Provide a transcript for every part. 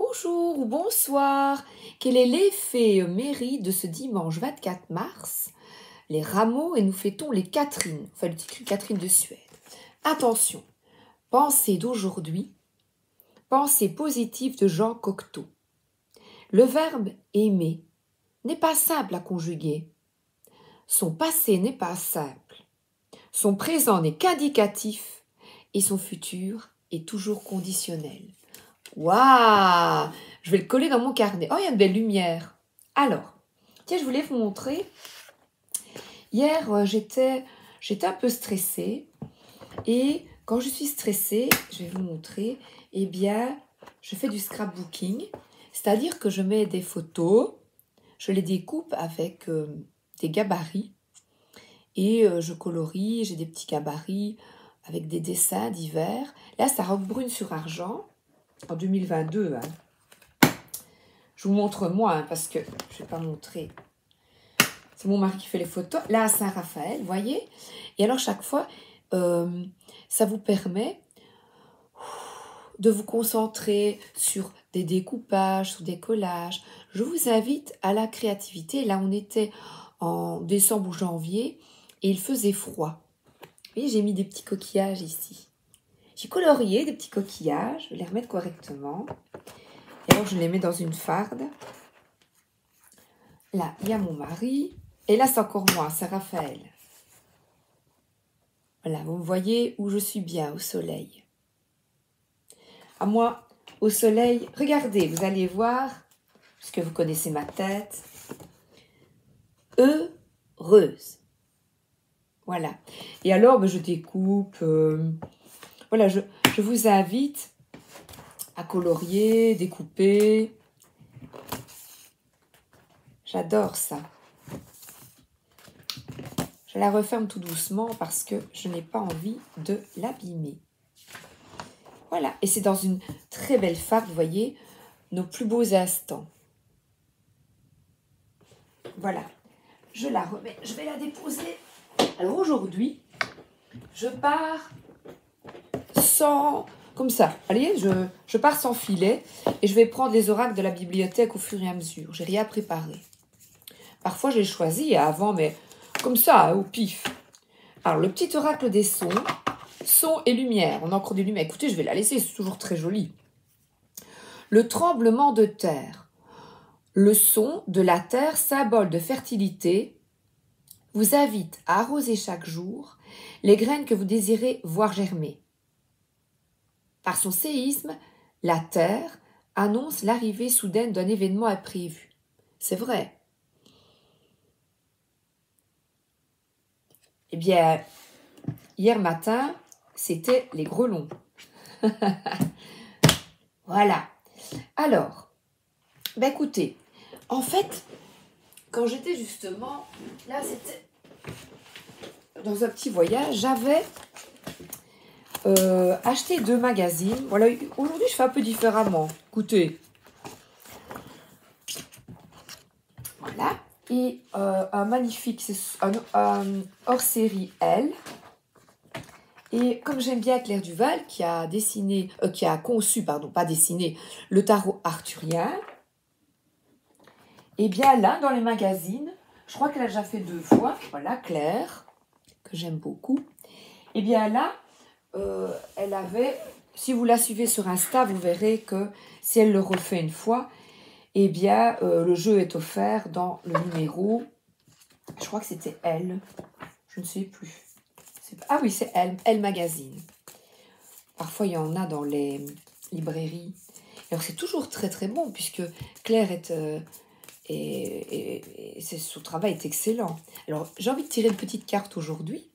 Bonjour ou bonsoir. Quel est l'effet mairie de ce dimanche 24 mars? Les rameaux et nous fêtons les Catherines, enfin le titre Catherine de Suède. Attention, pensée d'aujourd'hui, pensée positive de Jean Cocteau. Le verbe aimer n'est pas simple à conjuguer. Son passé n'est pas simple. Son présent n'est qu'indicatif et son futur est toujours conditionnel. Waouh! Je vais le coller dans mon carnet. Oh, il y a une belle lumière. Alors, tiens, je voulais vous montrer. Hier, j'étais un peu stressée. Et quand je suis stressée, je vais vous montrer, eh bien, je fais du scrapbooking. C'est-à-dire que je mets des photos, je les découpe avec des gabarits. Et je colorie, j'ai des petits gabarits avec des dessins divers. Là, c'est robe brune sur argent. En 2022, hein. Je vous montre moi, hein, parce que je ne vais pas montrer. C'est mon mari qui fait les photos. Là, à Saint-Raphaël, vous voyez. Et alors, chaque fois, ça vous permet de vous concentrer sur des découpages, sur des collages. Je vous invite à la créativité. Là, on était en décembre ou janvier et il faisait froid. Vous voyez, j'ai mis des petits coquillages ici. J'ai colorié des petits coquillages. Je vais les remettre correctement. Et alors, je les mets dans une farde. Là, il y a mon mari. Et là, c'est encore moi, c'est Raphaël. Voilà, vous me voyez où je suis bien, au soleil. À moi, au soleil, regardez, vous allez voir, puisque vous connaissez ma tête, heureuse. Voilà. Et alors, je découpe. Voilà, je vous invite à colorier, découper. J'adore ça. Je la referme tout doucement parce que je n'ai pas envie de l'abîmer. Voilà, et c'est dans une très belle farde, vous voyez, nos plus beaux instants. Voilà, je la remets, je vais la déposer. Alors aujourd'hui, je pars sans, comme ça, allez, je pars sans filet et je vais prendre les oracles de la bibliothèque au fur et à mesure. J'ai rien préparé. Parfois, je les choisis avant, mais comme ça, au pif. Alors, le petit oracle des sons, son et lumière. On a encore des lumières. Écoutez, je vais la laisser, c'est toujours très joli. Le tremblement de terre. Le son de la terre, symbole de fertilité, vous invite à arroser chaque jour les graines que vous désirez voir germer. Par son séisme, la terre annonce l'arrivée soudaine d'un événement imprévu. C'est vrai. Eh bien, hier matin, c'était les grelons. Voilà. Alors, ben écoutez, en fait, quand j'étais justement, là c'était dans un petit voyage, j'avais acheté 2 magazines. Voilà, aujourd'hui je fais un peu différemment. Écoutez. Voilà. Et un magnifique, c'est un hors-série Elle. Et comme j'aime bien Claire Duval, qui a conçu, pas dessiné, le tarot arthurien, et bien là, dans les magazines, je crois qu'elle a déjà fait 2 fois, voilà, Claire, que j'aime beaucoup, et bien là, elle avait, si vous la suivez sur Insta, vous verrez que si elle le refait une fois, eh bien, le jeu est offert dans le numéro, je crois que c'était Elle, je ne sais plus. Ah oui, c'est Elle Magazine. Parfois, il y en a dans les librairies. Alors, c'est toujours très, très bon, puisque Claire son travail est excellent. Alors, j'ai envie de tirer une petite carte aujourd'hui.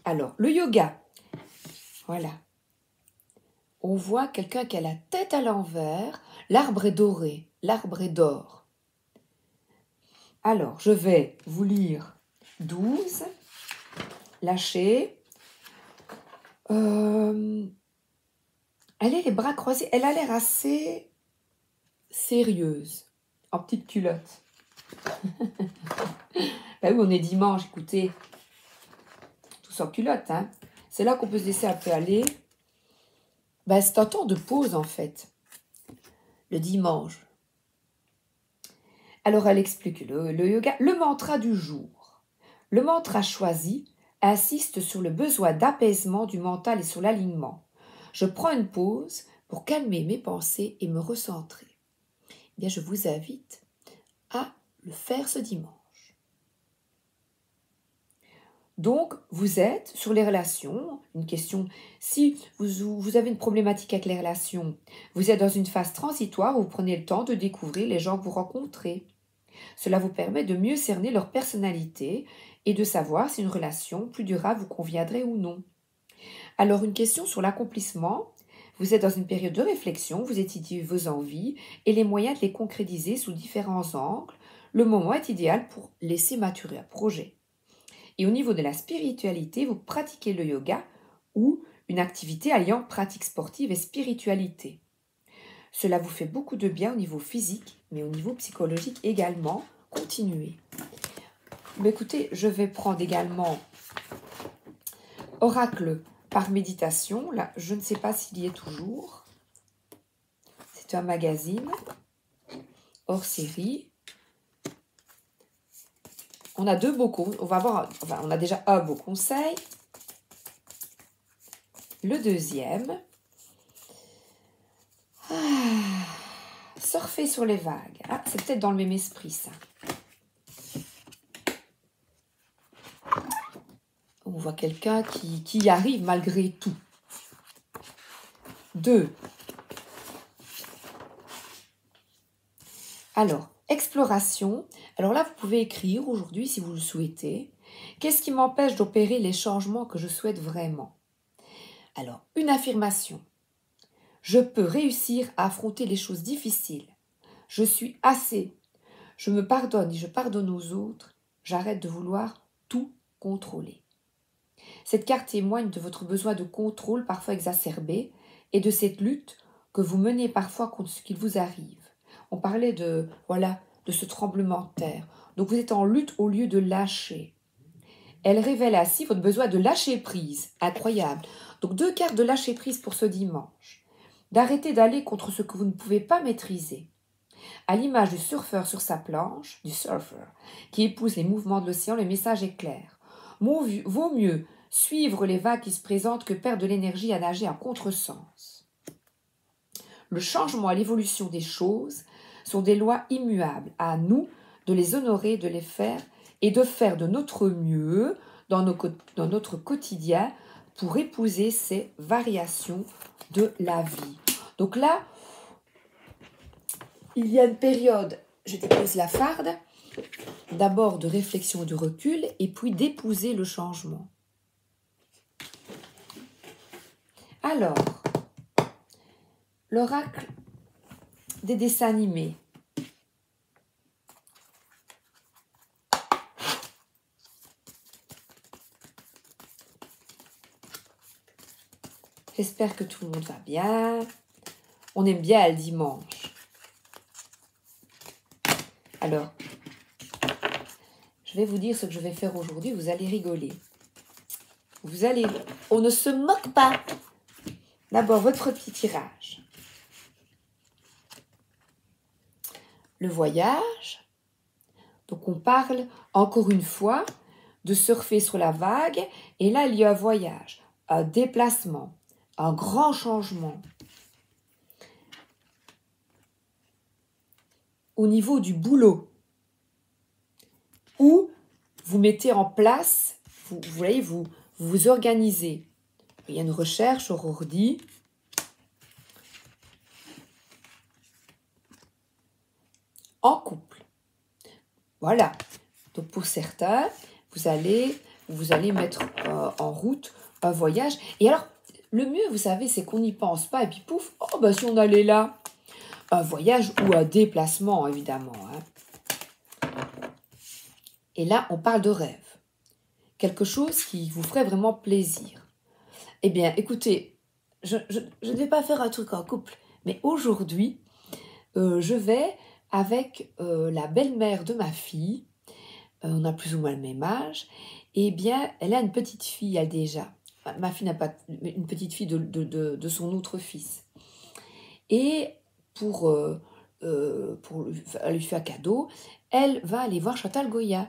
Alors, le yoga. Voilà. On voit quelqu'un qui a la tête à l'envers. L'arbre est doré. L'arbre est d'or. Alors, je vais vous lire 12. Lâchez. Elle est les bras croisés. Elle a l'air assez sérieuse. En petite culotte. Ben oui, on est dimanche, écoutez. Tous en culotte, hein. C'est là qu'on peut se laisser un peu aller. Ben, c'est un temps de pause, en fait. le dimanche. Alors elle explique le yoga, le mantra du jour. Le mantra choisi insiste sur le besoin d'apaisement du mental et sur l'alignement. Je prends une pause pour calmer mes pensées et me recentrer. Eh bien, je vous invite à le faire ce dimanche. Donc, vous êtes sur les relations, une question, si vous avez une problématique avec les relations, vous êtes dans une phase transitoire où vous prenez le temps de découvrir les gens que vous rencontrez. Cela vous permet de mieux cerner leur personnalité et de savoir si une relation plus durable vous conviendrait ou non. Alors, une question sur l'accomplissement. Vous êtes dans une période de réflexion, vous étudiez vos envies et les moyens de les concrétiser sous différents angles. Le moment est idéal pour laisser maturer un projet. Et au niveau de la spiritualité, vous pratiquez le yoga ou une activité alliant pratique sportive et spiritualité. Cela vous fait beaucoup de bien au niveau physique, mais au niveau psychologique également. Continuez. Mais écoutez, je vais prendre également Oracle par méditation. Là, je ne sais pas s'il y est toujours. C'est un magazine hors série. On a deux beaux conseils. On a déjà un beau conseil. Le deuxième. Surfer sur les vagues. Ah, c'est peut-être dans le même esprit, ça. On voit quelqu'un qui y arrive malgré tout. 2. Alors, exploration. Alors là, vous pouvez écrire aujourd'hui, si vous le souhaitez. Qu'est-ce qui m'empêche d'opérer les changements que je souhaite vraiment? Alors, une affirmation. Je peux réussir à affronter les choses difficiles. Je suis assez. Je me pardonne et je pardonne aux autres. J'arrête de vouloir tout contrôler. Cette carte témoigne de votre besoin de contrôle parfois exacerbé et de cette lutte que vous menez parfois contre ce qui vous arrive. On parlait de ce tremblement de terre. Donc vous êtes en lutte au lieu de lâcher. Elle révèle ainsi votre besoin de lâcher prise. Incroyable. Donc 2 cartes de lâcher prise pour ce dimanche. D'arrêter d'aller contre ce que vous ne pouvez pas maîtriser. À l'image du surfeur sur sa planche, du surfeur, qui épouse les mouvements de l'océan, le message est clair. Vaut mieux suivre les vagues qui se présentent que perdre de l'énergie à nager en contresens. Le changement et l'évolution des choses sont des lois immuables. À nous de les honorer, de les faire et de faire de notre mieux dans notre quotidien pour épouser ces variations de la vie. Donc là, il y a une période, je dépose la farde, d'abord de réflexion et de recul, et puis d'épouser le changement. Alors, l'oracle des dessins animés. J'espère que tout le monde va bien. On aime bien le dimanche. Alors, je vais vous dire ce que je vais faire aujourd'hui. Vous allez rigoler. On ne se moque pas. D'abord, votre petit tirage. Le voyage. Donc, on parle encore une fois de surfer sur la vague. Et là, il y a un voyage, un déplacement, un grand changement. Au niveau du boulot, où vous mettez en place, vous vous organisez. Il y a une recherche sur ordi. En couple. Voilà. Donc pour certains, vous allez mettre en route un voyage. Et alors, le mieux, vous savez, c'est qu'on n'y pense pas. Et puis pouf, oh ben si on allait là. Un voyage ou un déplacement, évidemment. Hein. Et là, on parle de rêve. Quelque chose qui vous ferait vraiment plaisir. Eh bien, écoutez, je ne vais pas faire un truc en couple, mais aujourd'hui, je vais avec la belle-mère de ma fille, on a plus ou moins le même âge, eh bien, elle a une petite fille, elle déjà. Ma fille n'a pas une petite fille de son autre fils. Et pour elle lui fait un cadeau, elle va aller voir Chantal Goya.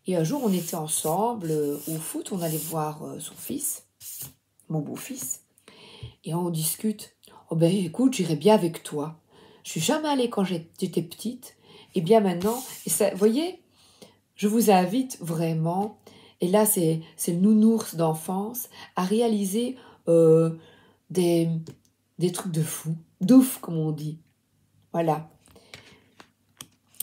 Et un jour, on était ensemble au foot, on allait voir son fils, mon beau-fils, et on discute. Oh ben écoute, j'irai bien avec toi. Je suis jamais allée quand j'étais petite, et bien maintenant, et ça, vous voyez, je vous invite vraiment, et là c'est le nounours d'enfance, à réaliser des trucs de fou, d'ouf comme on dit. Voilà.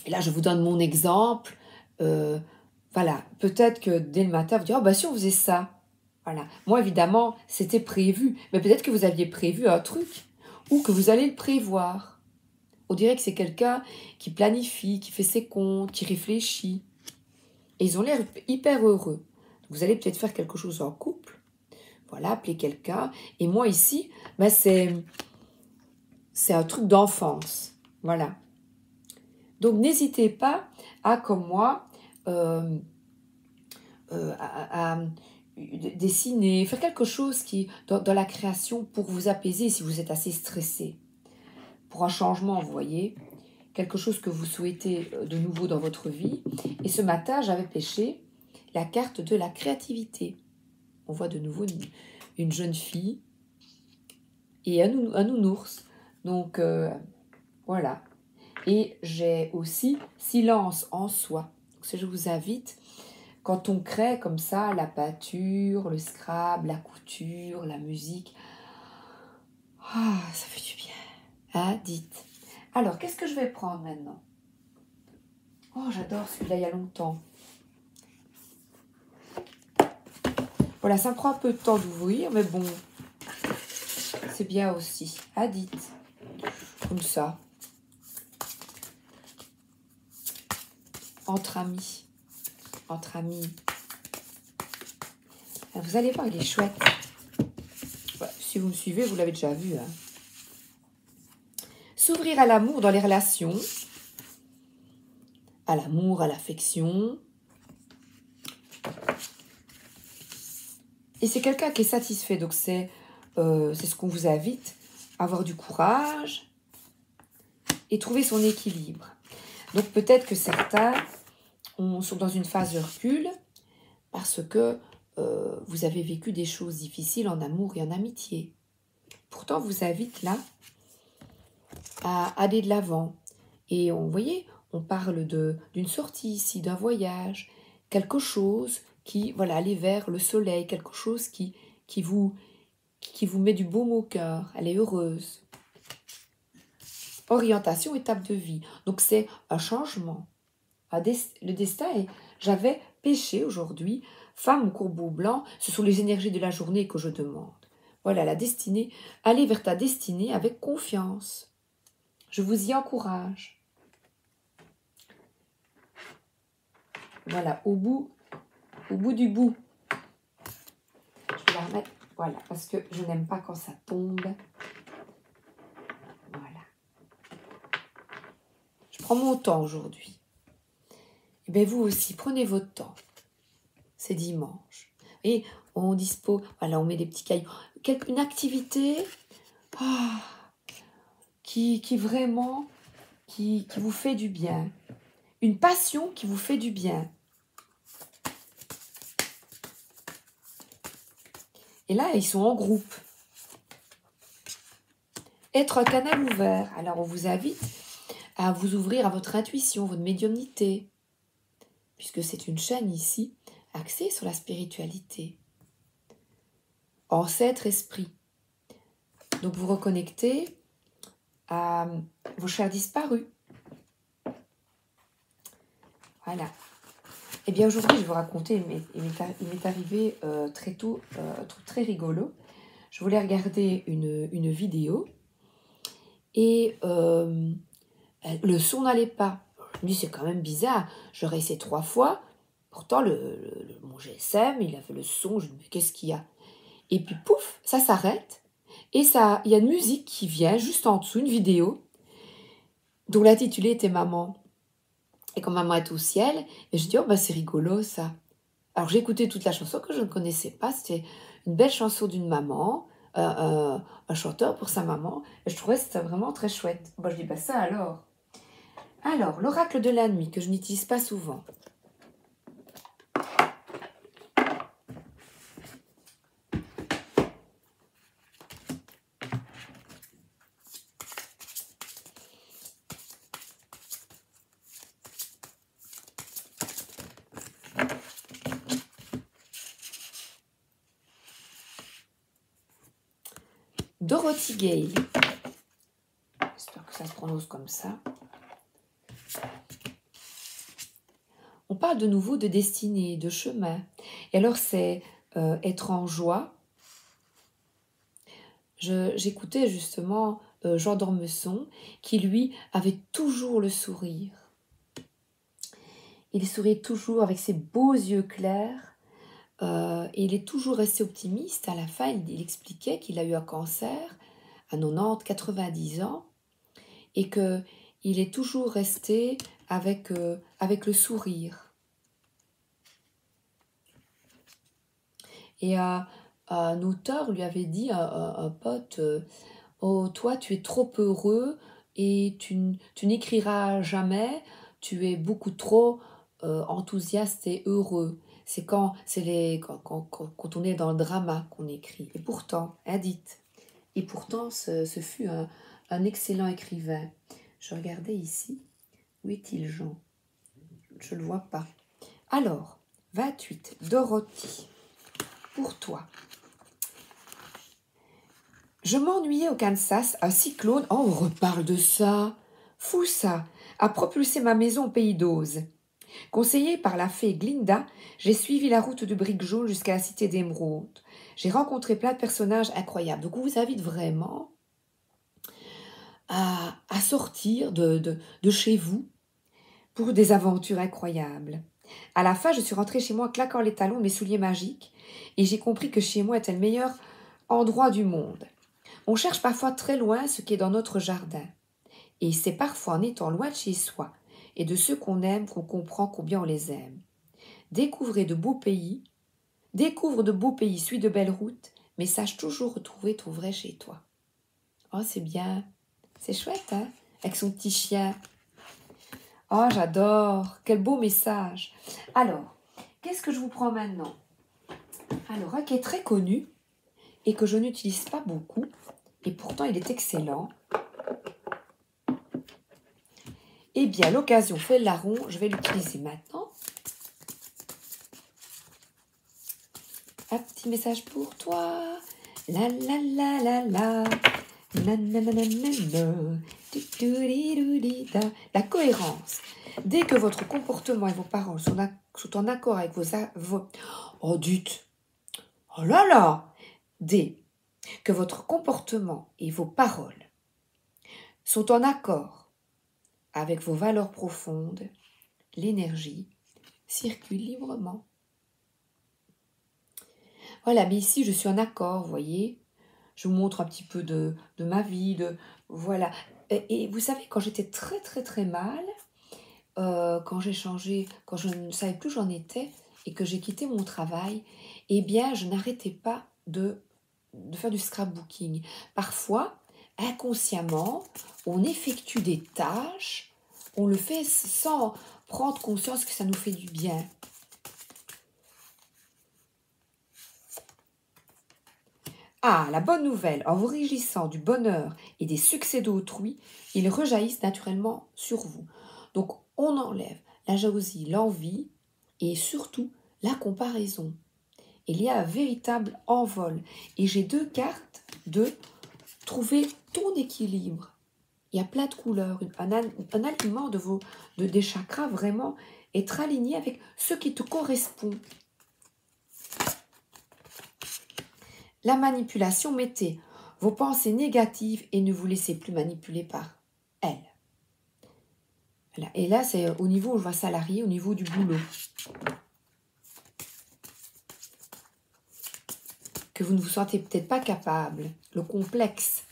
Et là je vous donne mon exemple. Voilà, peut-être que dès le matin, vous dites, oh bah si on faisait ça. Voilà. Moi évidemment, c'était prévu, mais peut-être que vous aviez prévu un truc, ou que vous allez le prévoir. On dirait que c'est quelqu'un qui planifie, qui fait ses comptes, qui réfléchit. Et ils ont l'air hyper heureux. Vous allez peut-être faire quelque chose en couple. Voilà, appeler quelqu'un. Et moi ici, ben c'est un truc d'enfance. Voilà. Donc n'hésitez pas à, comme moi, à dessiner, faire quelque chose qui, dans la création pour vous apaiser si vous êtes assez stressé. Pour un changement, vous voyez, quelque chose que vous souhaitez de nouveau dans votre vie. Et ce matin, j'avais pêché la carte de la créativité. On voit de nouveau une jeune fille et un nounours. Donc, voilà. Et j'ai aussi silence en soi. Donc, je vous invite, quand on crée comme ça, la peinture, le scrap, la couture, la musique, ça fait du bien. Ah, dites. Alors, qu'est-ce que je vais prendre maintenant? Oh, j'adore celui-là, il y a longtemps. Voilà, ça me prend un peu de temps d'ouvrir, mais bon, c'est bien aussi. Ah, dites. Comme ça. Entre amis. Entre amis. Vous allez voir, il est chouette. Voilà, si vous me suivez, vous l'avez déjà vu. Hein. S'ouvrir à l'amour dans les relations. À l'amour, à l'affection. Et c'est quelqu'un qui est satisfait. Donc, c'est ce qu'on vous invite. Avoir du courage et trouver son équilibre. Donc, peut-être que certains sont dans une phase de recul parce que vous avez vécu des choses difficiles en amour et en amitié. Pourtant, on vous invite là à aller de l'avant. Et vous voyez, on parle d'une sortie ici, d'un voyage, quelque chose qui, voilà, aller vers le soleil, quelque chose qui vous met du baume au cœur. Elle est heureuse. Orientation, étape de vie. Donc, c'est un changement. Le destin est... J'avais péché aujourd'hui. Femme au courbeau blanc, ce sont les énergies de la journée que je demande. Voilà, la destinée. Allez vers ta destinée avec confiance. Je vous y encourage. Voilà, au bout du bout. Je vais la remettre, voilà, parce que je n'aime pas quand ça tombe. Voilà. Je prends mon temps aujourd'hui. Et bien vous aussi, prenez votre temps. C'est dimanche. Et on dispose, voilà, on met des petits cailloux. Une activité qui vraiment, qui vous fait du bien. Une passion qui vous fait du bien. Et là, ils sont en groupe. Être un canal ouvert. Alors, on vous invite à vous ouvrir à votre intuition, votre médiumnité. Puisque c'est une chaîne ici, axée sur la spiritualité. Ancêtre esprit. Donc, vous reconnectez à vos chers disparus. Voilà. Eh bien, aujourd'hui, je vais vous raconter, il m'est arrivé très tôt un truc très rigolo. Je voulais regarder une vidéo et le son n'allait pas. Je me dis, c'est quand même bizarre. J'aurais essayé 3 fois. Pourtant, mon GSM, il avait le son. Je me dis, mais qu'est-ce qu'il y a? Et puis, pouf, ça s'arrête. Et il y a une musique qui vient juste en dessous, une vidéo, dont l'intitulé était Maman. Et quand maman est au ciel, et je dis, oh, bah, c'est rigolo, ça. Alors, j'ai écouté toute la chanson que je ne connaissais pas. C'était une belle chanson d'une maman, un chanteur pour sa maman. Et je trouvais que c'était vraiment très chouette. Moi, je dis, bah ça alors. Alors, l'oracle de la nuit, que je n'utilise pas souvent. Dorothy Gale. J'espère que ça se prononce comme ça. On parle de nouveau de destinée, de chemin. Et alors, c'est être en joie. J'écoutais justement Jean d'Ormesson, qui lui avait toujours le sourire. Il souriait toujours avec ses beaux yeux clairs. Et il est toujours resté optimiste. À la fin, il expliquait qu'il a eu un cancer à 90, 90 ans et qu'il est toujours resté avec le sourire. Et un auteur lui avait dit, un pote, oh, toi, tu es trop heureux et tu n'écriras jamais, tu es beaucoup trop enthousiaste et heureux. C'est quand on est dans le drama qu'on écrit. Et pourtant, Edith, et pourtant ce fut un excellent écrivain. Je regardais ici, où est-il Jean? Je ne le vois pas. Alors, 28, Dorothy, pour toi. Je m'ennuyais au Kansas, un cyclone, oh, on reparle de ça, fou ça, a propulsé ma maison au pays d'Oz. Conseillée par la fée Glinda, j'ai suivi la route de briques jaunes jusqu'à la cité d'Émeraude. J'ai rencontré plein de personnages incroyables. Donc, on vous invite vraiment à sortir de chez vous pour des aventures incroyables. À la fin, je suis rentrée chez moi claquant les talons de mes souliers magiques et j'ai compris que chez moi était le meilleur endroit du monde. On cherche parfois très loin ce qui est dans notre jardin. Et c'est parfois en étant loin de chez soi et de ceux qu'on aime qu'on comprend combien on les aime. Découvre de beaux pays, suis de belles routes, mais sache toujours retrouver ton vrai chez toi. Oh, c'est bien. C'est chouette, hein? Avec son petit chien. Oh, j'adore. Quel beau message. Alors, qu'est-ce que je vous prends maintenant? Alors, un qui est très connu et que je n'utilise pas beaucoup, et pourtant il est excellent. Eh bien, l'occasion fait le larron, je vais l'utiliser maintenant. Un petit message pour toi. La la la la la. Na, na, na, na, na, na. La cohérence. Dès que votre comportement et vos paroles sont en accord avec vos... Oh, dites. Oh là là. Dès que votre comportement et vos paroles sont en accord avec vos valeurs profondes, l'énergie circule librement. Voilà, mais ici, je suis en accord, vous voyez. Je vous montre un petit peu de ma vie, voilà. Et vous savez, quand j'étais très, très, très mal, quand j'ai changé, quand je ne savais plus où j'en étais et que j'ai quitté mon travail, eh bien, je n'arrêtais pas de faire du scrapbooking. Parfois, inconsciemment, on effectue des tâches, on le fait sans prendre conscience que ça nous fait du bien. Ah, la bonne nouvelle, en vous régissant du bonheur et des succès d'autrui, ils rejaillissent naturellement sur vous. Donc, on enlève la jalousie, l'envie et surtout la comparaison. Il y a un véritable envol. Et j'ai deux cartes de trouver ton équilibre. Il y a plein de couleurs. Un alignement des chakras vraiment, être aligné avec ce qui te correspond. La manipulation, mettez vos pensées négatives et ne vous laissez plus manipuler par elles. Voilà. Et là, c'est au niveau, je vois salarié, au niveau du boulot. Que vous ne vous sentez peut-être pas capable. Le complexe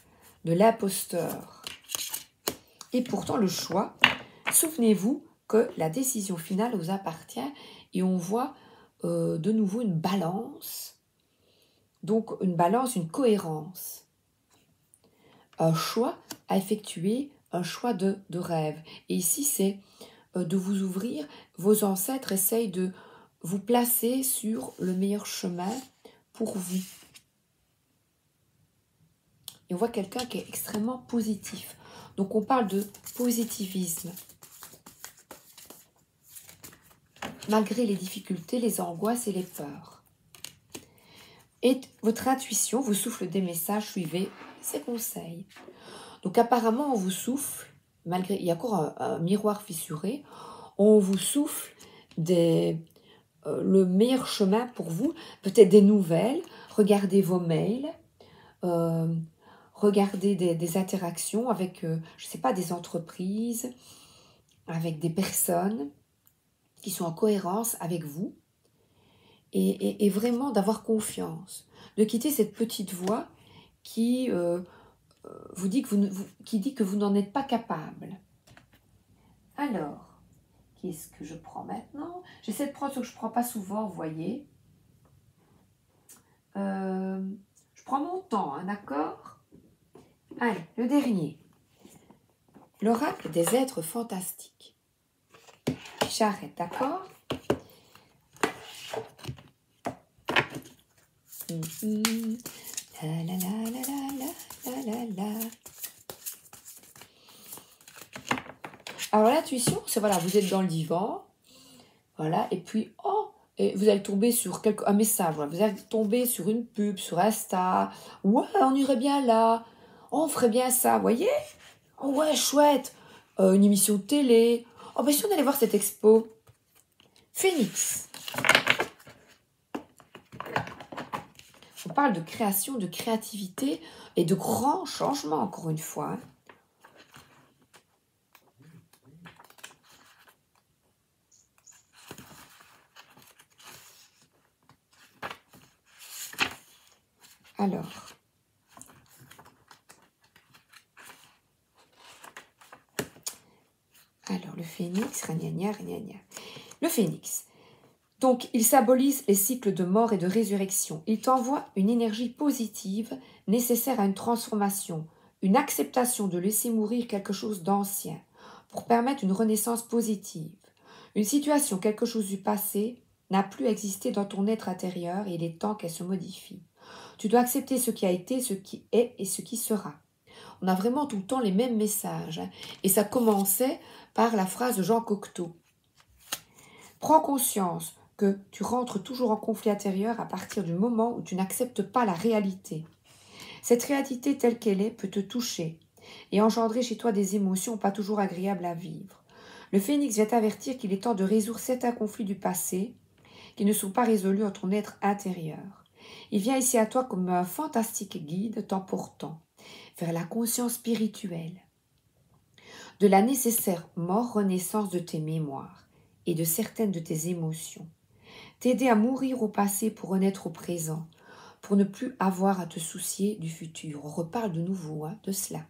de l'imposteur. Et pourtant, le choix, souvenez-vous que la décision finale vous appartient et on voit de nouveau une balance donc une balance, une cohérence. Un choix à effectuer, un choix de rêve. Et ici, c'est de vous ouvrir. Vos ancêtres essayent de vous placer sur le meilleur chemin pour vous. Et on voit quelqu'un qui est extrêmement positif. Donc on parle de positivisme. Malgré les difficultés, les angoisses et les peurs. Et votre intuition vous souffle des messages, suivez ses conseils. Donc apparemment on vous souffle, malgré, il y a encore un miroir fissuré, on vous souffle le meilleur chemin pour vous, peut-être des nouvelles, regardez vos mails, regardez des interactions avec, je ne sais pas, des entreprises, avec des personnes qui sont en cohérence avec vous, et vraiment d'avoir confiance, de quitter cette petite voix qui vous dit que vous n'en êtes pas capable. Alors, qu'est-ce que je prends maintenant? J'essaie de prendre ce que je ne prends pas souvent, vous voyez. Je prends mon temps, hein, d'accord? Allez, le dernier. L'oracle des êtres fantastiques. J'arrête, d'accord? La la la la la la la la. Alors l'intuition, c'est voilà, vous êtes dans le divan, voilà, et puis et vous allez tomber sur un message, voilà, vous allez tomber sur une pub, sur Insta, ouais, on irait bien là, on ferait bien ça, vous voyez? Oh ouais, chouette, une émission de télé, oh ben si on allait voir cette expo. Phénix. On parle de création, de créativité et de grands changements, encore une fois. Alors, le phénix, ragnagna, ragnagna. Le phénix. Donc, il symbolise les cycles de mort et de résurrection. Il t'envoie une énergie positive nécessaire à une transformation, une acceptation de laisser mourir quelque chose d'ancien pour permettre une renaissance positive. Une situation, quelque chose du passé, n'a plus existé dans ton être intérieur et il est temps qu'elle se modifie. Tu dois accepter ce qui a été, ce qui est et ce qui sera. On a vraiment tout le temps les mêmes messages. Hein. Et ça commençait par la phrase de Jean Cocteau. Prends conscience que tu rentres toujours en conflit intérieur à partir du moment où tu n'acceptes pas la réalité. Cette réalité telle qu'elle est peut te toucher et engendrer chez toi des émotions pas toujours agréables à vivre. Le phénix vient t'avertir qu'il est temps de résoudre certains conflits du passé qui ne sont pas résolus en ton être intérieur. Il vient ici à toi comme un fantastique guide t'emportant vers la conscience spirituelle, de la nécessaire mort-renaissance de tes mémoires et de certaines de tes émotions. T'aider à mourir au passé pour renaître au présent, pour ne plus avoir à te soucier du futur. On reparle de nouveau de cela.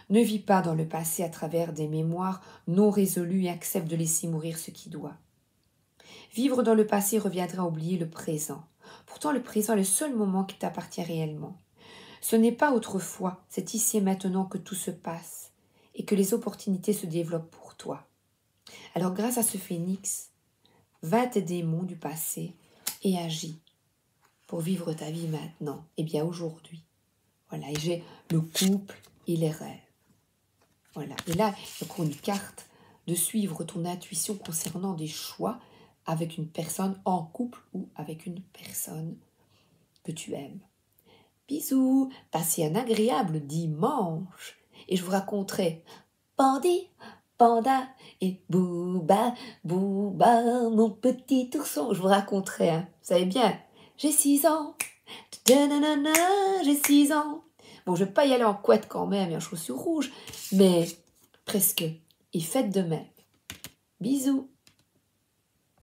Ne vis pas dans le passé à travers des mémoires non résolues et accepte de laisser mourir ce qui doit. Vivre dans le passé reviendrait à oublier le présent. Pourtant, le présent est le seul moment qui t'appartient réellement. Ce n'est pas autrefois, c'est ici et maintenant que tout se passe et que les opportunités se développent pour toi. Alors, grâce à ce phénix, va tes démons du passé et agis pour vivre ta vie maintenant, et bien aujourd'hui. Voilà, et j'ai le couple et les rêves. Voilà, et là, il y a encore une carte de suivre ton intuition concernant des choix avec une personne en couple ou avec une personne que tu aimes. Bisous, passez un agréable dimanche et je vous raconterai Pandi, Panda et Booba, Booba, mon petit ourson. Je vous raconterai, hein. Vous savez bien, j'ai 6 ans, j'ai 6 ans. Bon, je ne vais pas y aller en couette quand même et en chaussures rouges, mais presque. Et faites de même. Bisous.